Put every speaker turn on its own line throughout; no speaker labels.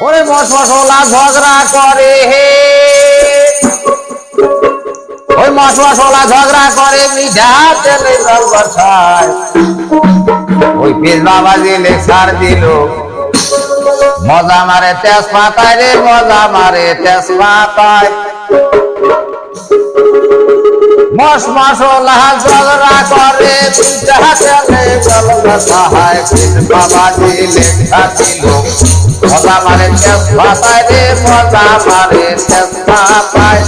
ওরে মশলা ঝগড়া করে হে, ওই মশলা ঝগড়া করে মিঠা তেলে জল বসায়। ওই পীর বাবা দিলে সার দিল, মজা মারে তেজপাতায় রে, মজা মারে তেজপাতায়। মশলা ঝগড়া করে মিঠা তেলে জল বসায়। পীর বাবা দিলে সার দিল, মজা মারে তেজপাতায় রে, মজা মারে তেজপাতায়।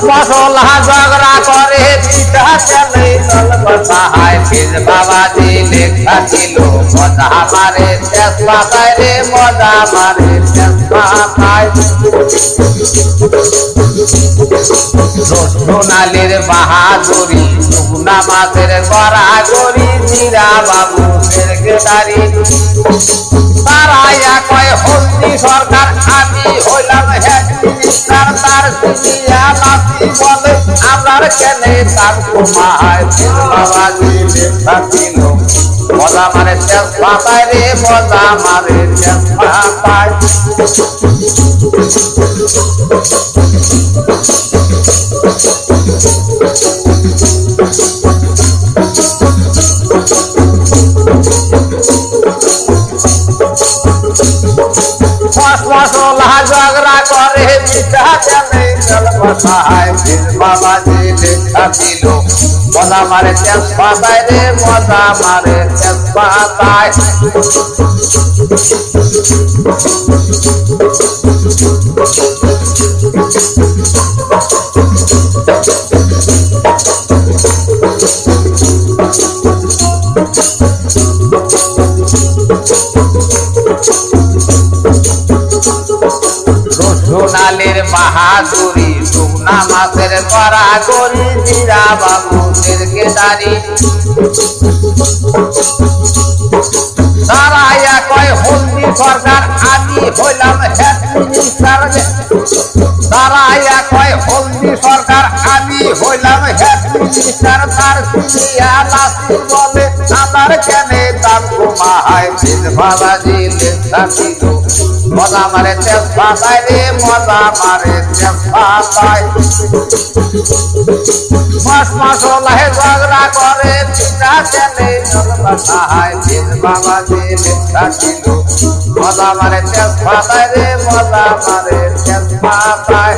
মশলা ঝগড়া করে পিঠা তেলে জল বসায়। পীর বাবা দিলে খাটিল, মজা মারে তেজপাতায় রে, মজা মারে তেজপাতায়। সোনালির বাহাদুরি, শুকনা মাছের গড়াগড়ি, জিরা বাবু সেরগেদারি। তারাইয়া কয় হলদি সরকার, আমি হইলাম হেড মিনিস্টার। তার সিনিয়া নাতি বলে আমার কেনে তার কুমায়। বাবা দিলে থাকিল, মজা মারে তেজপাতায় রে, মজা মারে তেজপাতায়। মশলা ঝগড়া করে মিঠা তেলে জল বসায়। পীর বাবা দিলে খাটিল, মজা মারে তেজপাতায় রে, মজা মারে তেজপাতায়। সোনালির বাহাদুরি, শুকনা মাছের গড়াগড়ি, জিরা বাবু সেরগেদারি। তারাইয়া কয় হলদি সরকার, আমি হইলাম হেড মিনিস্টার। তারাইয়া কয় হলদি সরকার, আমি হইলাম হেড মিনিস্টার। তার সিনিয়া নাতি বলে আমার কেনে তার কুমায়। পীর বাবা দিলে থাকিল, মজা মারে তেজপাতায় রে, মজা মারে তেজপাতায়। মশলায় ঝগড়া করে পিঠা তেলে জল বসায়। পীর বাবা দিলে থাকিল, মজা মারে তেজপাতায় রে, মজা মারে তেজপাতায়।